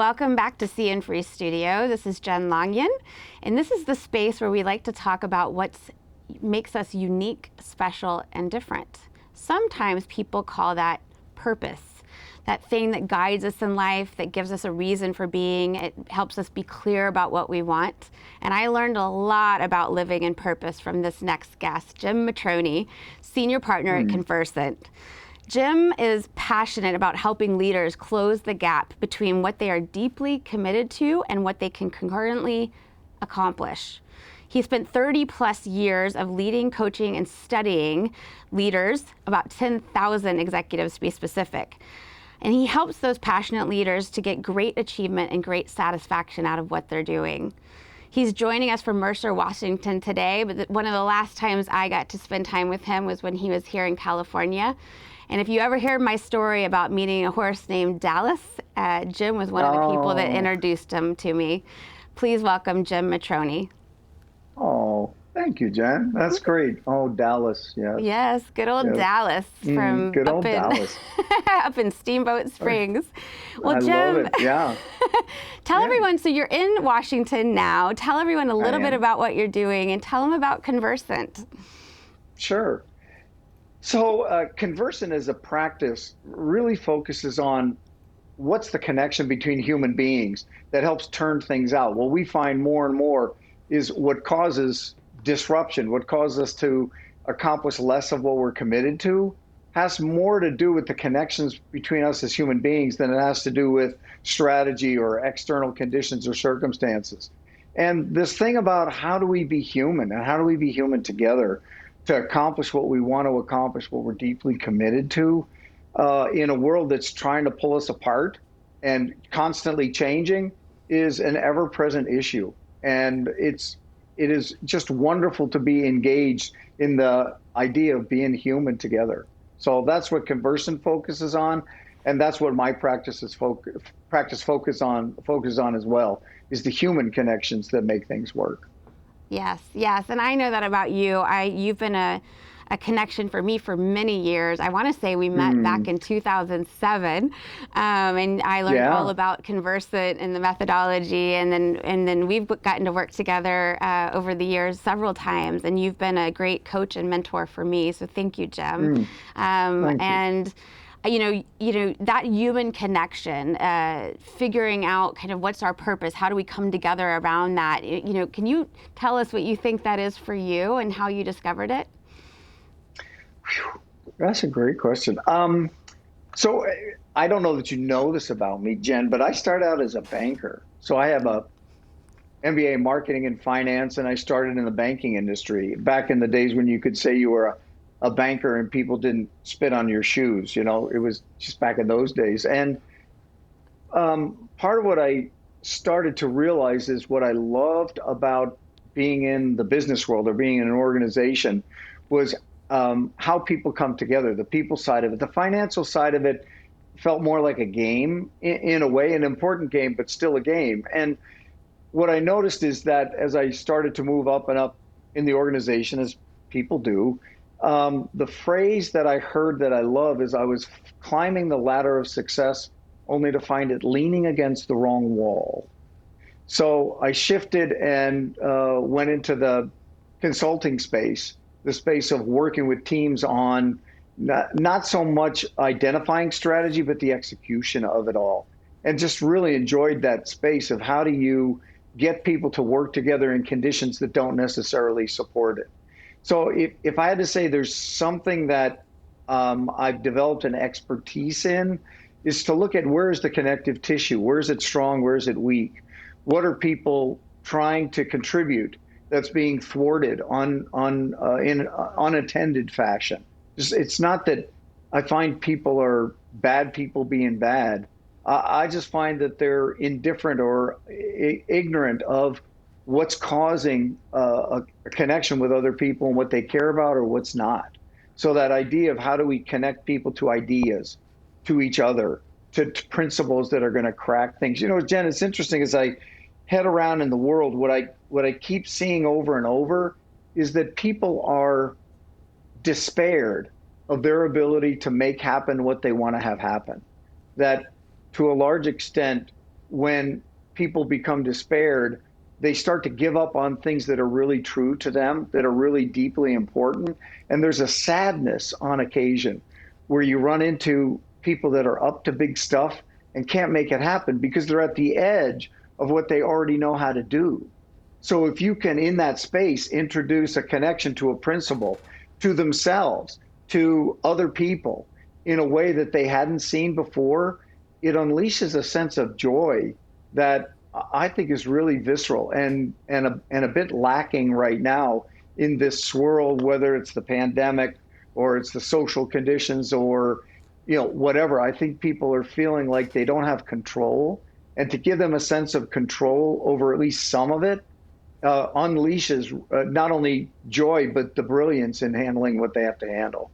welcome back to See and Free Studio. This is Jen Longyen, and this is the space where we like to talk about what makes us unique, special, and different. Sometimes people call that purpose, that thing that guides us in life, that gives us a reason for being. It helps us be clear about what we want. And I learned a lot about living in purpose from this next guest, Jim Motroni, senior partner at Conversant. Jim is passionate about helping leaders close the gap between what they are deeply committed to and what they can concurrently accomplish. He spent 30 plus years of leading, coaching, and studying leaders, about 10,000 executives to be specific. And he helps those passionate leaders to get great achievement and great satisfaction out of what they're doing. He's joining us from Mercer, Washington today, but one of the last times I got to spend time with him was when he was here in California. And if you ever heard my story about meeting a horse named Dallas, Jim was one of the people that introduced him to me. Please welcome Jim Motroni. Oh, thank you, Jen. That's great. Oh, Dallas, yes. Yes, good old Dallas from good old Dallas. up in Steamboat Springs. Well, I Jim, love it. Yeah. Tell everyone, so you're in Washington now. Tell everyone a little bit about what you're doing and tell them about Conversant. Sure. So Conversant as a practice really focuses on what's the connection between human beings that helps turn things out. What we find more and more is what causes disruption, what causes us to accomplish less of what we're committed to, has more to do with the connections between us as human beings than it has to do with strategy or external conditions or circumstances. And this thing about how do we be human and how do we be human together to accomplish what we want to accomplish, what we're deeply committed to, in a world that's trying to pull us apart and constantly changing, is an ever-present issue. And it is just wonderful to be engaged in the idea of being human together. So that's what Conversant focuses on, and that's what my practice focuses on as well, is the human connections that make things work. Yes, yes, and I know that about you. You've been a connection for me for many years. I want to say we met back in 2007, and I learned all about Conversant and the methodology, and then we've gotten to work together over the years several times. And you've been a great coach and mentor for me. So thank you, Jim. Thank you. You know that human connection, figuring out kind of what's our purpose, how do we come together around that? You know, can you tell us what you think that is for you and how you discovered it? That's a great question. So I don't know that you know this about me, Jen, but I started out as a banker. So I have a MBA in marketing and finance, and I started in the banking industry back in the days when you could say you were a banker and people didn't spit on your shoes. You know, it was just back in those days. And part of what I started to realize is what I loved about being in the business world or being in an organization was how people come together, the people side of it. The financial side of it felt more like a game in a way, an important game, but still a game. And what I noticed is that as I started to move up and up in the organization, as people do, the phrase that I heard that I love is I was climbing the ladder of success only to find it leaning against the wrong wall. So I shifted and went into the consulting space, the space of working with teams on not so much identifying strategy, but the execution of it all. And just really enjoyed that space of how do you get people to work together in conditions that don't necessarily support it. So if I had to say there's something that I've developed an expertise in, is to look at where is the connective tissue, where is it strong, where is it weak, what are people trying to contribute that's being thwarted in unattended fashion. It's not that I find people are bad people being bad. I just find that they're indifferent or ignorant of what's causing a connection with other people and what they care about or what's not. So that idea of how do we connect people to ideas, to each other, to principles that are going to crack things. You know, Jen, it's interesting as I head around in the world, what I keep seeing over and over is that people are despaired of their ability to make happen what they want to have happen. That to a large extent, when people become despaired, they start to give up on things that are really true to them, that are really deeply important. And there's a sadness on occasion where you run into people that are up to big stuff and can't make it happen because they're at the edge of what they already know how to do. So if you can, in that space, introduce a connection to a principle, to themselves, to other people in a way that they hadn't seen before, it unleashes a sense of joy that I think is really visceral and a bit lacking right now in this swirl, whether it's the pandemic or it's the social conditions or whatever. I think people are feeling like they don't have control, and to give them a sense of control over at least some of it unleashes not only joy but the brilliance in handling what they have to handle.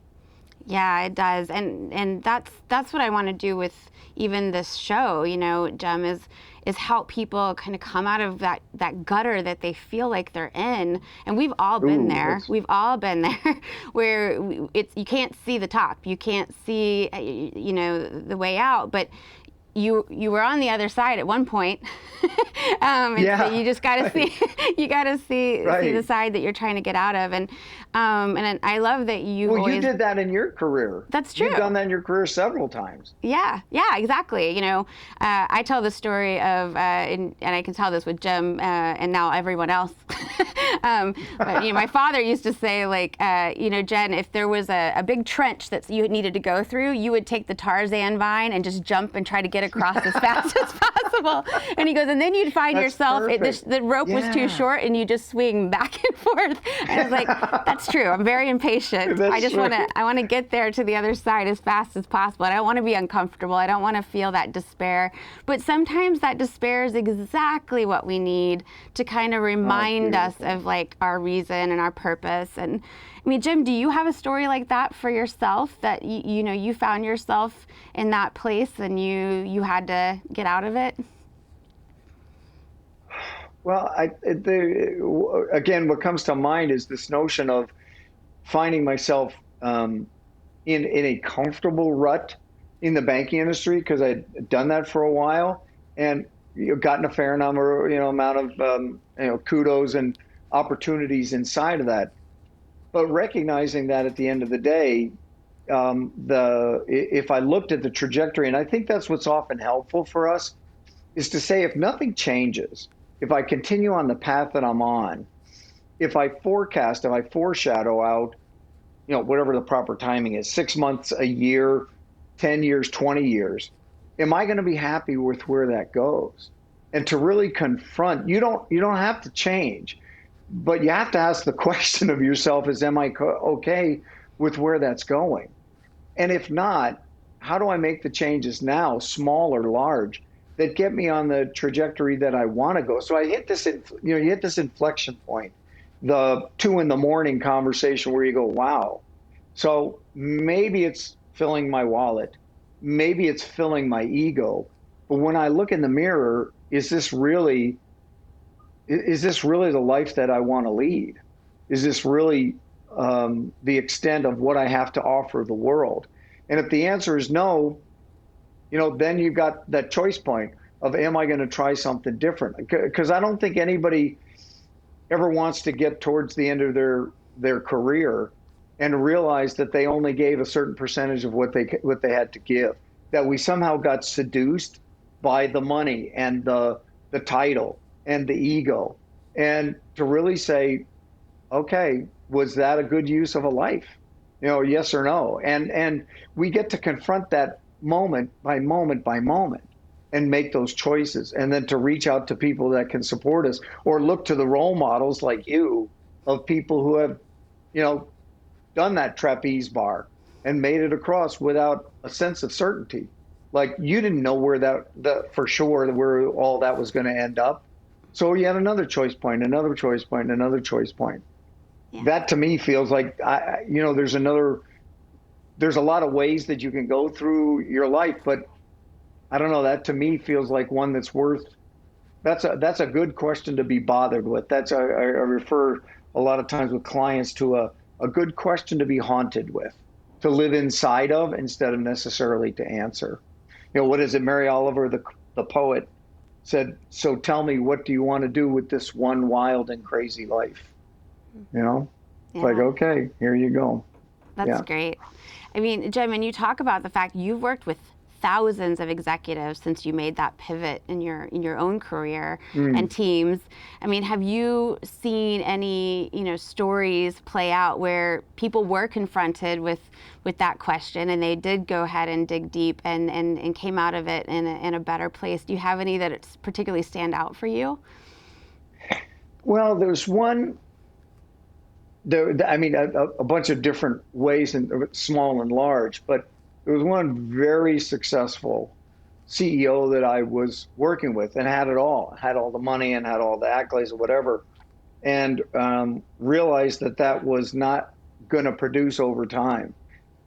Yeah, it does, and that's what I want to do with even this show. Jem, is help people kind of come out of that gutter that they feel like they're in, and we've all been Ooh, there. that's We've all been there, where it's you can't see the top, you can't see the way out, but you were on the other side at one point. And so yeah, you just got to right, see you got to see the right. side that you're trying to get out of, and I love that you've Well, you always. did that in your career. That's You've true. done that in your career several times. Yeah, exactly. I tell the story of, and I can tell this with Jim, and now everyone else. But my father used to say, like, Jen, if there was a big trench that you needed to go through, you would take the Tarzan vine and just jump and try to get across as fast as possible. And he goes, and then you'd find That's yourself, perfect. the rope was too Yeah. short, and you just swing back and forth. And I was like, that's true. I'm very impatient. I That's just want right. to, I want to get there to the other side as fast as possible. I don't want to be uncomfortable. I don't want to feel that despair. But sometimes that despair is exactly what we need to kind of Oh, it's remind us beautiful. of like our reason and our purpose. And I mean, Jim, do you have a story like that for yourself that you found yourself in that place and you had to get out of it? Well, again, what comes to mind is this notion of finding myself in a comfortable rut in the banking industry because I'd done that for a while and gotten a fair number, amount of kudos and opportunities inside of that. But recognizing that at the end of the day, the if I looked at the trajectory, and I think that's what's often helpful for us, is to say if nothing changes, if I continue on the path that I'm on, if I forecast, if I foreshadow out, whatever the proper timing is, 6 months, a year, 10 years, 20 years, am I going to be happy with where that goes? And to really confront, you don't have to change, but you have to ask the question of yourself is, am I okay with where that's going? And if not, how do I make the changes now, small or large, that get me on the trajectory that I want to go? So I hit this, you hit this inflection point, the 2 in the morning conversation where you go, wow. So maybe it's filling my wallet, maybe it's filling my ego. But when I look in the mirror, is this really the life that I want to lead? Is this really the extent of what I have to offer the world? And if the answer is no, then you've got that choice point of, am I going to try something different? Because I don't think anybody ever wants to get towards the end of their career and realize that they only gave a certain percentage of what they had to give. That we somehow got seduced by the money and the title and the ego, and to really say, okay, was that a good use of a life? Yes or no. And we get to confront that moment by moment by moment and make those choices, and then to reach out to people that can support us or look to the role models like you of people who have, you know, done that trapeze bar and made it across without a sense of certainty. Like you didn't know where that for sure where all that was going to end up. So you had another choice point, another choice point, another choice point. Yeah. That to me feels like there's a lot of ways that you can go through your life, but I don't know, that to me feels like one that's worth. That's a good question to be bothered with. I refer a lot of times with clients to a good question to be haunted with, to live inside of instead of necessarily to answer. What is it? Mary Oliver, the poet, said, so tell me, what do you want to do with this one wild and crazy life? You know, it's like, Yeah. okay, here you go. That's Yeah. great. I mean, Jim, and you talk about the fact you've worked with thousands of executives since you made that pivot in your own career and Mm. teams. I mean, have you seen any, stories play out where people were confronted with that question and they did go ahead and dig deep and came out of it in a better place? Do you have any that particularly stand out for you? Well, there's one. I mean, a bunch of different ways, and small and large, but there was one very successful CEO that I was working with and had all the money and had all the accolades or whatever, and realized that that was not going to produce over time,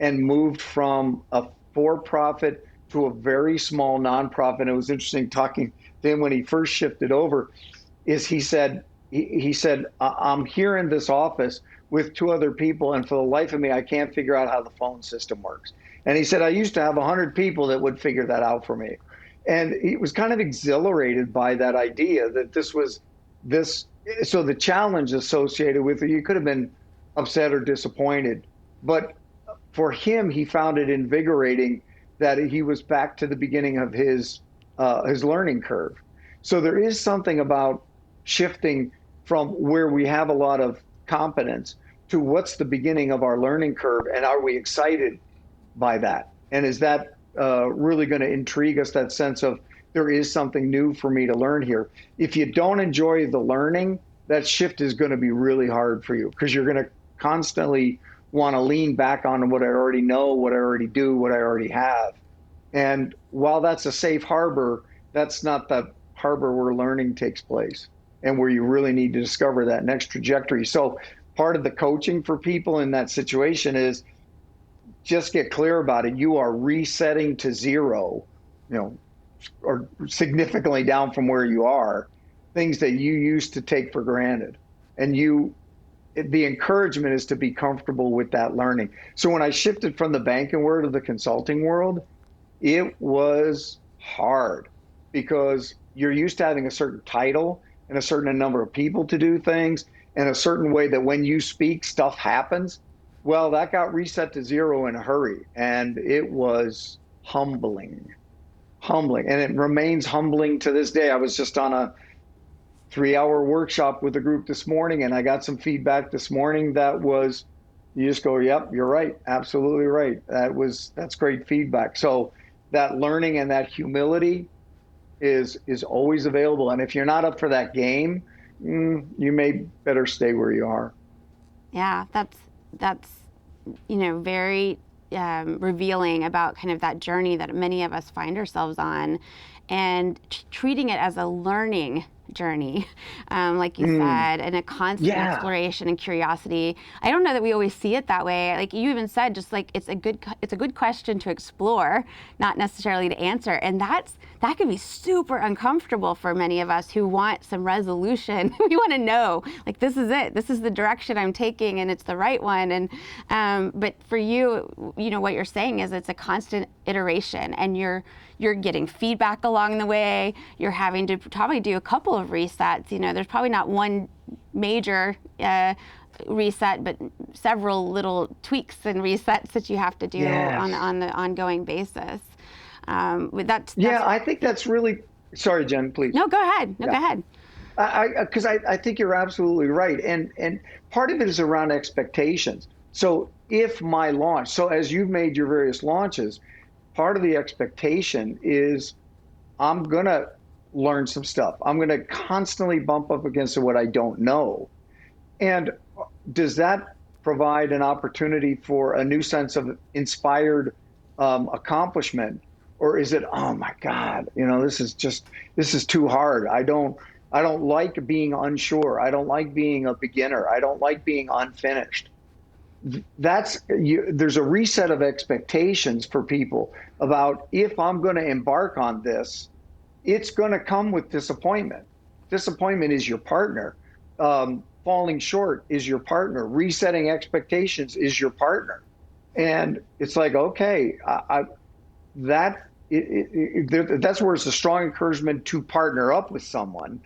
and moved from a for-profit to a very small nonprofit. It was interesting talking to him when he first shifted over. Is he said, I'm here in this office with two other people, and for the life of me, I can't figure out how the phone system works. And he said, I used to have 100 people that would figure that out for me. And he was kind of exhilarated by that idea that this was this. So the challenge associated with it, you could have been upset or disappointed. But for him, he found it invigorating that he was back to the beginning of his learning curve. So there is something about shifting from where we have a lot of competence to what's the beginning of our learning curve, and are we excited by that? And is that really going to intrigue us? That sense of there is something new for me to learn here. If you don't enjoy the learning, that shift is going to be really hard for you because you're going to constantly want to lean back on what I already know, what I already do, what I already have. And while that's a safe harbor, that's not the harbor where learning takes place and where you really need to discover that next trajectory. So part of the coaching for people in that situation is just get clear about it. You are resetting to zero, you know, or significantly down from where you are, things that you used to take for granted. And the encouragement is to be comfortable with that learning. So when I shifted from the banking world to the consulting world, it was hard because you're used to having a certain title and a certain number of people to do things and a certain way that when you speak, stuff happens. Well, that got reset to zero in a hurry. And it was humbling, humbling. And it remains humbling to this day. I was just on a 3-hour workshop with a group this morning, and I got some feedback this morning that was, you just go, yep, you're right, absolutely right. That's great feedback. So that learning and that humility is always available. And if you're not up for that game, you may better stay where you are. Yeah, that's very revealing about kind of that journey that many of us find ourselves on, and treating it as a learning journey, like you Mm, said, and a constant yeah. exploration and curiosity. I don't know that we always see it that way. Like you even said, just like it's a good question to explore, not necessarily to answer, and that can be super uncomfortable for many of us who want some resolution. We want to know, like, this is it. This is the direction I'm taking, and it's the right one. And but for you, what you're saying is it's a constant iteration, and you're getting feedback along the way. You're having to probably do a couple of resets. There's probably not one major reset, but several little tweaks and resets that you have to do Yes. on the ongoing basis. That's Yeah, I think that's really, sorry, Jen, please. no, go ahead. No, go Yeah. ahead. Because I think you're absolutely right, and part of it is around expectations. So if my launch, so as you've made your various launches, part of the expectation is I'm gonna learn some stuff. I'm gonna constantly bump up against what I don't know, and does that provide an opportunity for a new sense of inspired accomplishment, or is it, oh my God, this is too hard. I don't like being unsure. I don't like being a beginner. I don't like being unfinished. There's a reset of expectations for people about if I'm going to embark on this, it's going to come with disappointment. Disappointment is your partner. Falling short is your partner. Resetting expectations is your partner. And it's like, okay, that that's where it's a strong encouragement to partner up with someone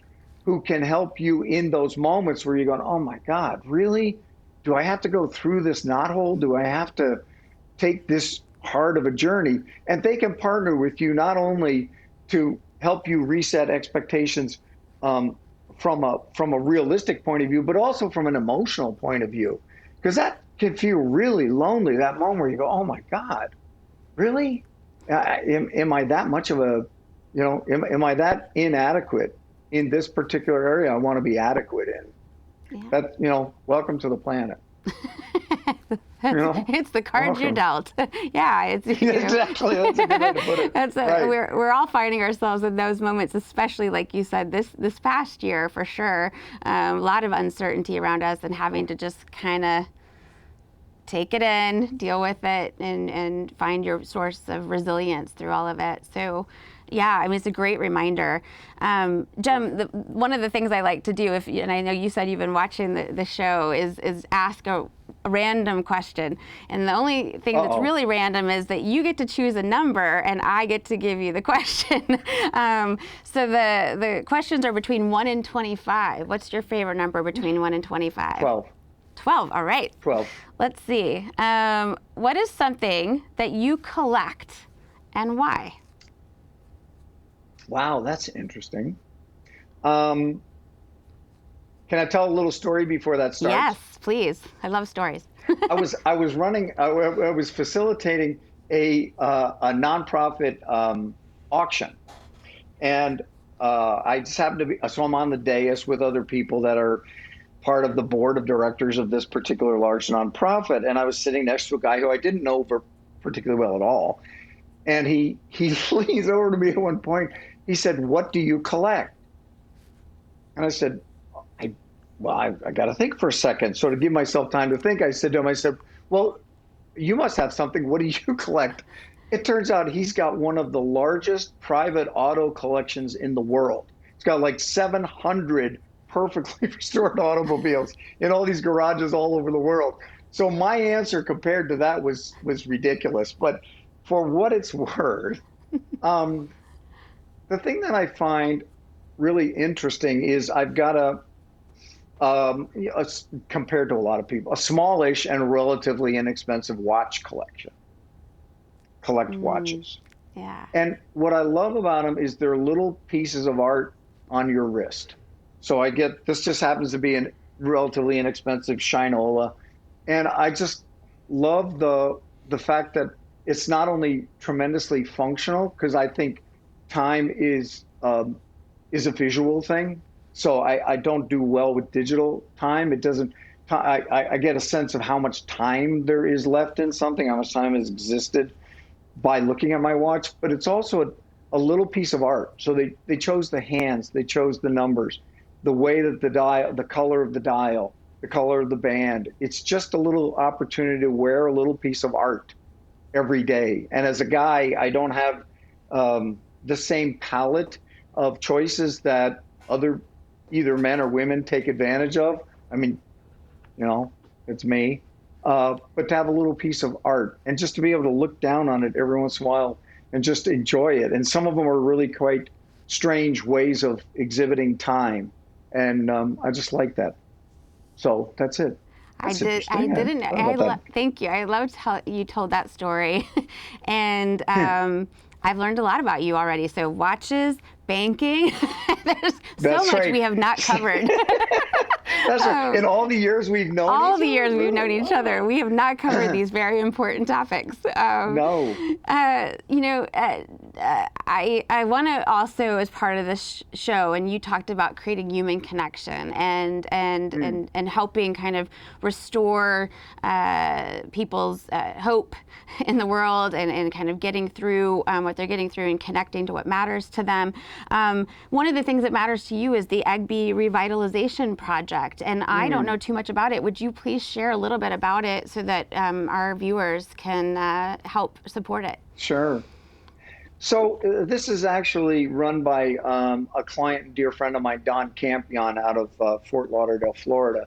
who can help you in those moments where you're going, oh my God, really? Do I have to go through this knothole? Do I have to take this hard of a journey? And they can partner with you not only to help you reset expectations from a realistic point of view, but also from an emotional point of view, because that can feel really lonely. That moment where you go, "Oh my God, really? Am I that much of a, am I that inadequate in this particular area I want to be adequate in?" Yeah. That, welcome to the planet. It's the cards you're Welcome. dealt. Yeah, it's Exactly. That's a good way to put it. Right. we're all finding ourselves in those moments, especially like you said this past year for sure. A lot of uncertainty around us, and having to just kind of take it in, deal with it, and find your source of resilience through all of it. So, yeah, I mean, it's a great reminder. Jim, one of the things I like to do, and I know you said you've been watching the show, is ask a random question. And the only thing that's really random is that you get to choose a number and I get to give you the question. So the questions are between 1 and 25. What's your favorite number between 1 and 25? 12. 12, all right. 12. Let's see. What is something that you collect and why? Wow, that's interesting. Can I tell a little story before that starts? Yes, please. I love stories. I was facilitating a nonprofit auction, and I just happened to be, so I'm on the dais with other people that are part of the board of directors of this particular large nonprofit, and I was sitting next to a guy who I didn't know particularly well at all, and he leans over to me at one point. He said, "What do you collect?" And I said, I got to think for a second. So to give myself time to think, I said to him, "Well, you must have something. What do you collect?" It turns out he's got one of the largest private auto collections in the world. It's got like 700 perfectly restored automobiles in all these garages all over the world. So my answer compared to that was ridiculous. But for what it's worth, the thing that I find really interesting is I've got compared to a lot of people, a smallish and relatively inexpensive watch collection. Collect watches. Yeah. And what I love about them is they're little pieces of art on your wrist. So this just happens to be a relatively inexpensive Shinola. And I just love the fact that it's not only tremendously functional, because I think time is a visual thing. So I don't do well with digital time. It doesn't, I get a sense of how much time there is left in something, how much time has existed by looking at my watch, but it's also a little piece of art. So they chose the hands, they chose the numbers, the way that the dial, the color of the dial, the color of the band. It's just a little opportunity to wear a little piece of art every day. And as a guy, I don't have the same palette of choices that other either men or women take advantage of. I mean, it's me. But to have a little piece of art and just to be able to look down on it every once in a while and just enjoy it. And some of them are really quite strange ways of exhibiting time. And I just like that. So that's it. That's Thank you. I loved how you told that story. And I've learned a lot about you already. So watches, banking, there's so much we have not covered. That's right. In all the years we've known each other, we have not covered these very important topics. No. I want to also, as part of this show, and you talked about creating human connection and helping kind of restore people's hope in the world and kind of getting through what they're getting through and connecting to what matters to them. One of the things that matters to you is the Egbe Revitalization Project, and I don't know too much about it. Would you please share a little bit about it so that our viewers can help support it? Sure. So this is actually run by a client and dear friend of mine, Don Campion, out of Fort Lauderdale, Florida.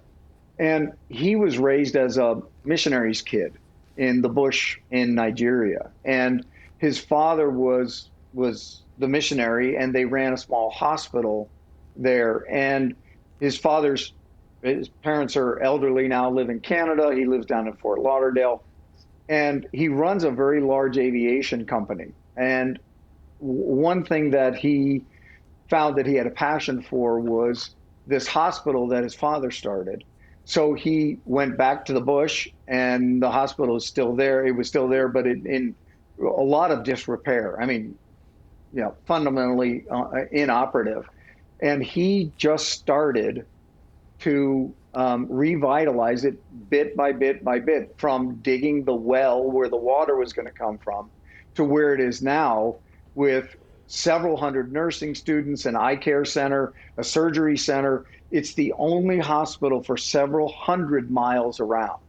And he was raised as a missionary's kid in the bush in Nigeria. And his father was the missionary, and they ran a small hospital there. And his father's his parents are elderly now, live in Canada. He lives down in Fort Lauderdale, and he runs a very large aviation company. And one thing that he found that he had a passion for was this hospital that his father started. So he went back to the bush, and the hospital is still there. It was still there, but in a lot of disrepair. I mean, fundamentally inoperative. And he just started to revitalize it bit by bit by bit, from digging the well where the water was going to come from to where it is now, with several hundred nursing students, an eye care center, a surgery center. It's the only hospital for several hundred miles around.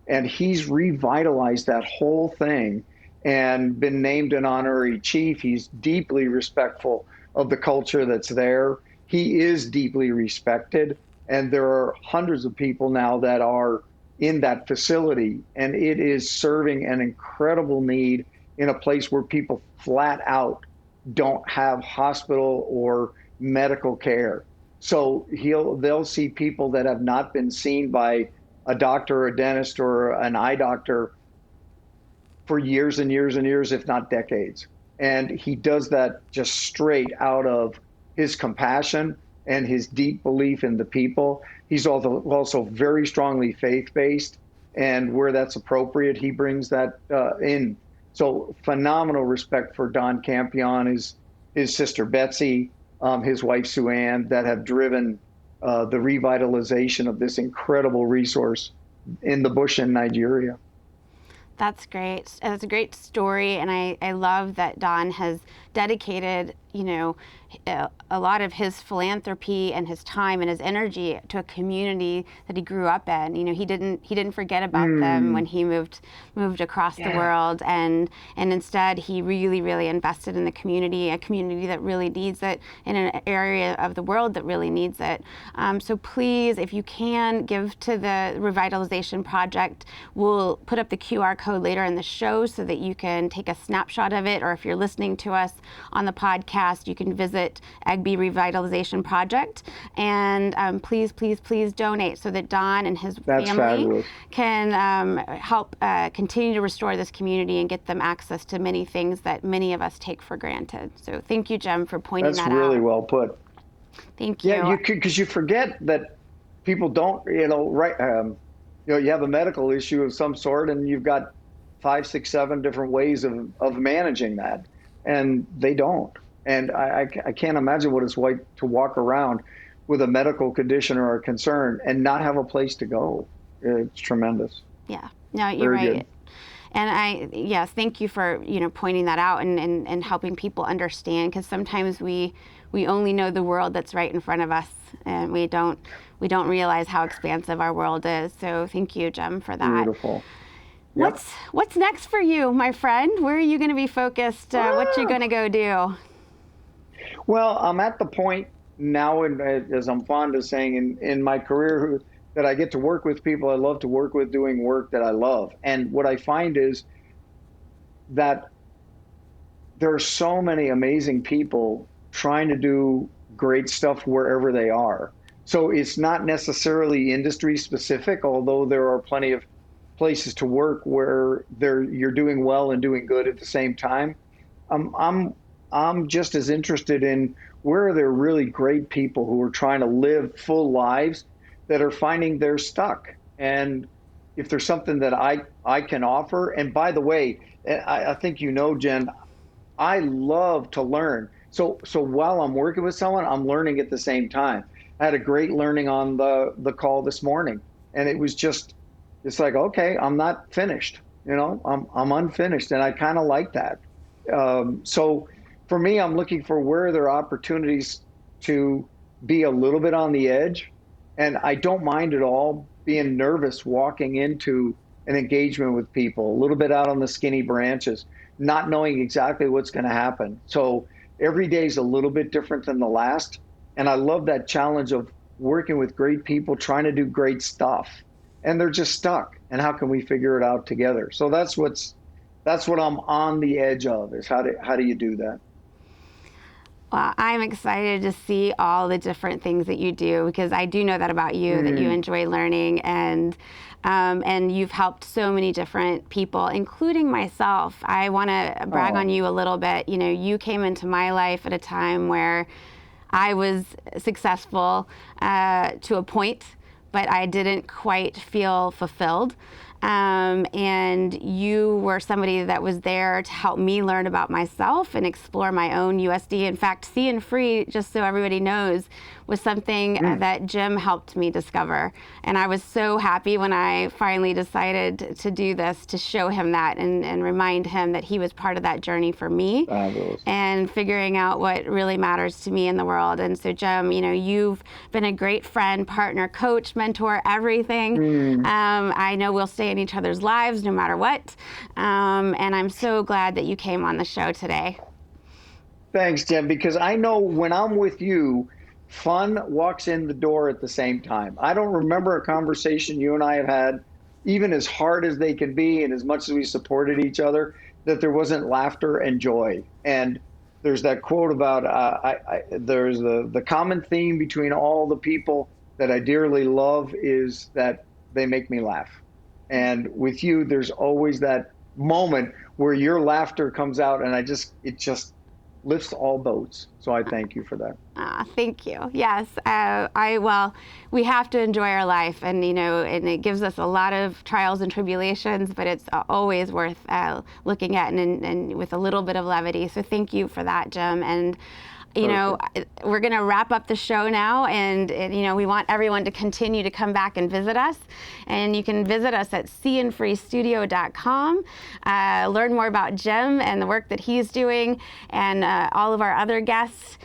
And he's revitalized that whole thing and been named an honorary chief. He's deeply respectful of the culture that's there. He is deeply respected. And there are hundreds of people now that are in that facility. And it is serving an incredible need in a place where people flat out don't have hospital or medical care. So they'll see people that have not been seen by a doctor or a dentist or an eye doctor for years and years and years, if not decades. And he does that just straight out of his compassion and his deep belief in the people. He's also very strongly faith-based, and where that's appropriate, he brings that in. So phenomenal respect for Don Campion, his sister Betsy, his wife Sue Ann, that have driven the revitalization of this incredible resource in the bush in Nigeria. That's great. That's a great story, and I love that Don has dedicated, a lot of his philanthropy and his time and his energy to a community that he grew up in. He didn't forget about them when he moved across the world, and instead he really invested in the community, a community that really needs it, in an area of the world that really needs it. So please, if you can, give to the Revitalization Project. We'll put up the QR code later in the show so that you can take a snapshot of it, or if you're listening to us on the podcast, you can visit Egbe Revitalization Project, and please donate so that Don and his family fabulous. Can help continue to restore this community and get them access to many things that many of us take for granted. So thank you, Jim, for pointing that out. That's really well put. Thank you. Yeah, because you forget that people don't, right? You have a medical issue of some sort, and you've got 5, 6, 7 different ways of managing that, and they don't. And I can't imagine what it's like to walk around with a medical condition or a concern and not have a place to go. It's tremendous. Yeah, no, you're Very right. good. And yes, thank you for pointing that out and helping people understand, because sometimes we only know the world that's right in front of us, and we don't realize how expansive our world is. So thank you, Jim, for that. Beautiful. Yep. What's next for you, my friend? Where are you going to be focused? What you going to go do? Well, I'm at the point now, and as I'm fond of saying in my career, that I get to work with people I love to work with, doing work that I love. And what I find is that there are so many amazing people trying to do great stuff wherever they are. So it's not necessarily industry specific, although there are plenty of places to work where you're doing well and doing good at the same time. I'm just as interested in where are there really great people who are trying to live full lives that are finding they're stuck. And if there's something that I can offer, and by the way, I think Jen, I love to learn. So while I'm working with someone, I'm learning at the same time. I had a great learning on the call this morning, and it's like, okay, I'm not finished. I'm unfinished, and I kind of like that. So for me, I'm looking for where there are opportunities to be a little bit on the edge. And I don't mind at all being nervous walking into an engagement with people, a little bit out on the skinny branches, not knowing exactly what's going to happen. So every day is a little bit different than the last. And I love that challenge of working with great people, trying to do great stuff. And they're just stuck. And how can we figure it out together? So that's That's what I'm on the edge of, is how do you do that? Well, I'm excited to see all the different things that you do, because I do know that about you, that you Mm. enjoy learning, and you've helped so many different people, including myself. I want to brag on Oh, you a little bit. You know, you came into my life at a time where I was successful to a point, but I didn't quite feel fulfilled. And you were somebody that was there to help me learn about myself and explore my own USD. In fact, See and Free, just so everybody knows, was something mm, that Jim helped me discover. And I was so happy when I finally decided to do this, to show him that and remind him that he was part of that journey for me fabulous. and figuring out what really matters to me in the world. And so, Jim, you know, you've been a great friend, partner, coach, mentor, everything. Mm. I know we'll stay in each other's lives no matter what. And I'm so glad that you came on the show today. Thanks, Jim, because I know when I'm with you, fun walks in the door at the same time. I don't remember a conversation you and I have had, even as hard as they can be and as much as we supported each other, that there wasn't laughter and joy. And there's that quote about there's the common theme between all the people that I dearly love is that they make me laugh. And with you, there's always that moment where your laughter comes out, and it just lifts all boats. So I thank you for that. Thank you. Yes, well, we have to enjoy our life, and you know, and it gives us a lot of trials and tribulations, but it's always worth looking at, and with a little bit of levity. So thank you for that, Jim. And you know, Perfect. we're going to wrap up the show now, and you know, we want everyone to continue to come back and visit us. And you can visit us at seeandfreestudio.com, learn more about Jim and the work that he's doing, and all of our other guests.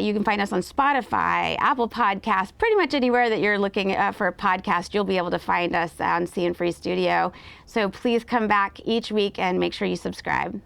You can find us on Spotify, Apple Podcasts, pretty much anywhere that you're looking for a podcast, you'll be able to find us on See and Free Studio. So please come back each week and make sure you subscribe.